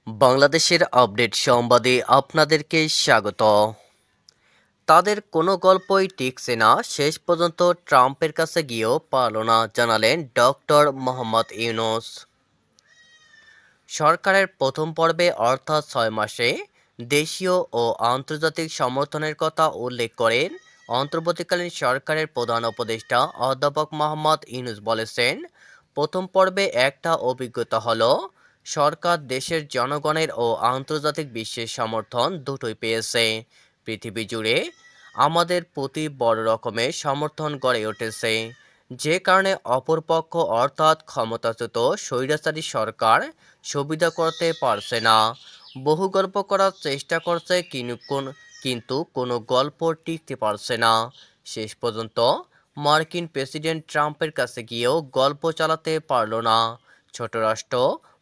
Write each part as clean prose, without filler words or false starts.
বাংলাদেশের আপডেট সংবাদে আপনাদেরকে স্বাগত। তাদের কোনো গল্পই টিকছে না, শেষ পর্যন্ত ট্রাম্পের কাছে গিয়েও পারল না, জানালেন ডক্টর মোহাম্মদ ইউনূস। সরকারের প্রথম পর্বে অর্থাৎ ৬ মাসে দেশীয় ও আন্তর্জাতিক সমর্থনের কথা উল্লেখ করেন অন্তর্বর্তীকালীন সরকারের প্রধান উপদেষ্টা অধ্যাপক মোহাম্মদ ইউনূস বলেছেন, প্রথম পর্বে একটা অভিজ্ঞতা হলো সরকার দেশের জনগণের ও আন্তর্জাতিক বিশ্বের সমর্থন দুটোই পেয়েছে। পৃথিবী জুড়ে আমাদের প্রতি বড় রকমের সমর্থন গড়ে উঠেছে, যে কারণে অপরপক্ষ অর্থাৎ ক্ষমতাচ্যুত স্বৈরাচারী সরকার সুবিধা করতে পারছে না। বহু গল্প করার চেষ্টা করছে কিন্তু কোনো গল্প টিকতে পারছে না। শেষ পর্যন্ত মার্কিন প্রেসিডেন্ট ট্রাম্পের কাছে গিয়েও গল্প চালাতে পারল না। ছোট রাষ্ট্র,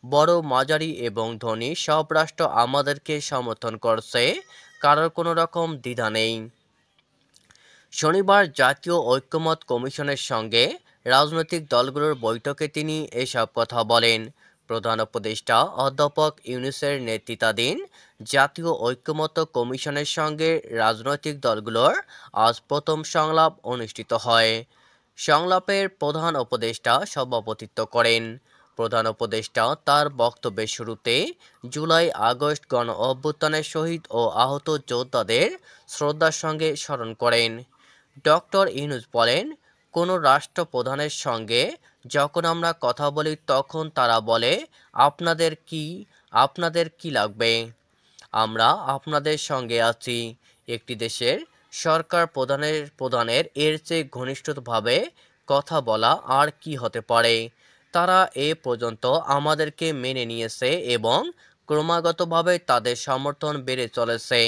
বড়, মাঝারি এবং ধনী সব রাষ্ট্র আমাদেরকে সমর্থন করছে, কারোর কোনো রকম দ্বিধা নেই। শনিবার জাতীয় ঐকমত্য কমিশনের সঙ্গে রাজনৈতিক দলগুলোর বৈঠকে তিনি এসব কথা বলেন। প্রধান উপদেষ্টা অধ্যাপক ইউনূসের নেতৃত্বাধীন জাতীয় ঐকমত্য কমিশনের সঙ্গে রাজনৈতিক দলগুলোর আজ প্রথম সংলাপ অনুষ্ঠিত হয়। সংলাপের প্রধান উপদেষ্টা সভাপতিত্ব করেন। প্রধান উপদেষ্টা তার বক্তব্যের শুরুতে জুলাই আগস্ট গণ অভ্যুত্থানের শহীদ ও আহত যোদ্ধাদের শ্রদ্ধার সঙ্গে স্মরণ করেন। ডক্টর ইউনূস বলেন, কোনো রাষ্ট্রপ্রধানের সঙ্গে যখন আমরা কথা বলি তখন তারা বলে, আপনাদের কি লাগবে, আমরা আপনাদের সঙ্গে আছি। একটি দেশের সরকার প্রধানের এর চেয়ে ঘনিষ্ঠভাবে কথা বলা আর কি হতে পারে। তারা এ পর্যন্ত আমাদেরকে মেনে নিয়েছে এবং ক্রমাগতভাবে তাদের সমর্থন বেড়ে চলেছে।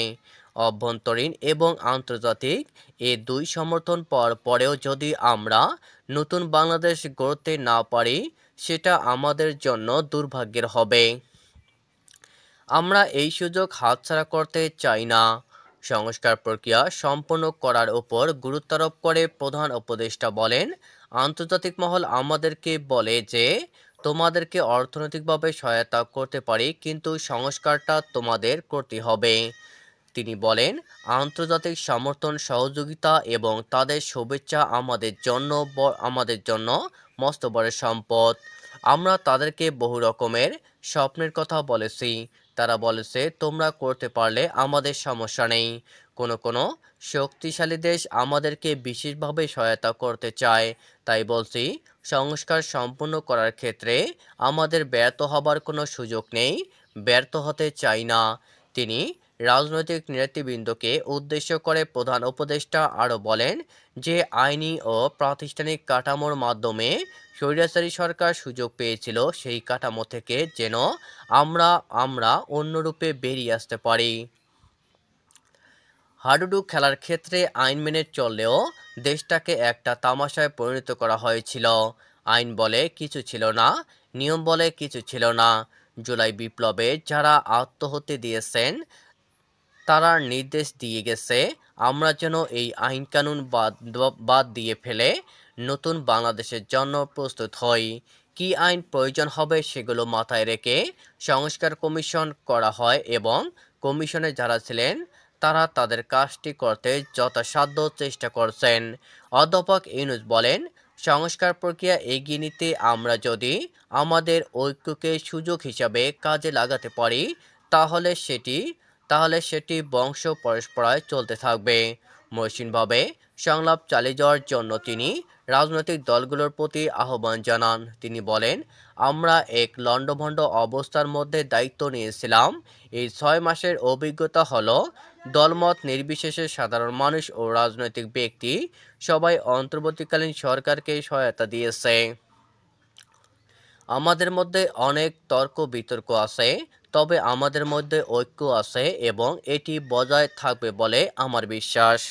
অভ্যন্তরীণ এবং আন্তর্জাতিক এ দুই সমর্থন পাওয়ার পরেও যদি আমরা নতুন বাংলাদেশ গড়তে না পারি, সেটা আমাদের জন্য দুর্ভাগ্যের হবে। আমরা এই সুযোগ হাতছাড়া করতে চাই না। সংস্কার প্রক্রিয়া সম্পন্ন করার উপর গুরুত্বারোপ করে প্রধান উপদেষ্টা বলেন, আন্তর্জাতিক মহল আমাদেরকে বলে যে তোমাদেরকে অর্থনৈতিকভাবে সহায়তা করতে পারি, কিন্তু সংস্কারটা তোমাদের করতে হবে। তিনি বলেন, আন্তর্জাতিক সমর্থন, সহযোগিতা এবং তাদের শুভেচ্ছা আমাদের জন্য মস্ত বড় সম্পদ। আমরা তাদেরকে বহু রকমের স্বপ্নের কথা বলেছি। তারা বলেছে, তোমরা করতে পারলে আমাদের সমস্যা নেই। কোনো শক্তিশালী দেশ আমাদেরকে বিশেষভাবে সহায়তা করতে চায়। তাই বলছি, সংস্কার সম্পূর্ণ করার ক্ষেত্রে আমাদের ব্যর্থ হবার কোনো সুযোগ নেই, ব্যর্থ হতে চাই না। তিনি রাজনৈতিক নেতৃবৃন্দকে উদ্দেশ্য করে প্রধান উপদেষ্টা আরও বলেন যে আইনি ও প্রাতিষ্ঠানিক কাঠামোর মাধ্যমে স্বৈরাচারী সরকার সুযোগ পেয়েছিল, সেই কাঠামো থেকে যেন আমরা অন্যরূপে বেরিয়ে আসতে পারি। হাডুডু খেলার ক্ষেত্রে আইন মেনে চললেও দেশটাকে একটা তামাশায় পরিণত করা হয়েছিল। আইন বলে কিছু ছিল না, নিয়ম বলে কিছু ছিল না। জুলাই বিপ্লবে যারা আত্মহত্যা দিয়েছেন তারা নির্দেশ দিয়ে গেছে, আমরা যেন এই আইন কানুন বাদ দিয়ে ফেলে নতুন বাংলাদেশের জন্য প্রস্তুত হই। কি আইন প্রয়োজন হবে সেগুলো মাথায় রেখে সংস্কার কমিশন করা হয় এবং কমিশনে যারা ছিলেন তারা তাদের কাজটি করতে যথাসাধ্য চেষ্টা করছেন। অধ্যাপক ইউনূস বলেন, সংস্কার প্রক্রিয়া এগিয়ে নিতে আমরা যদি আমাদের ঐক্যকে সুযোগ হিসাবে কাজে লাগাতে পারি, তাহলে সেটি বংশ পরম্পরায় চলতে থাকবে। মসৃণভাবে সংলাপ চালিয়ে যাওয়ার জন্য তিনি রাজনৈতিক দলগুলোর প্রতি আহ্বান জানান। তিনি বলেন, আমরা এক লণ্ডভণ্ড অবস্থার মধ্যে দায়িত্ব নিয়েছিলাম। এই ৬ মাসের অভিজ্ঞতা হলো, দলমত নির্বিশেষে সাধারণ মানুষ ও রাজনৈতিক ব্যক্তি সবাই অন্তর্বর্তীকালীন সরকারকে সহায়তা দিয়েছে। আমাদের মধ্যে অনেক তর্ক বিতর্ক আছে, তবে আমাদের মধ্যে ঐক্য আছে এবং এটি বজায় থাকবে বলে আমার বিশ্বাস।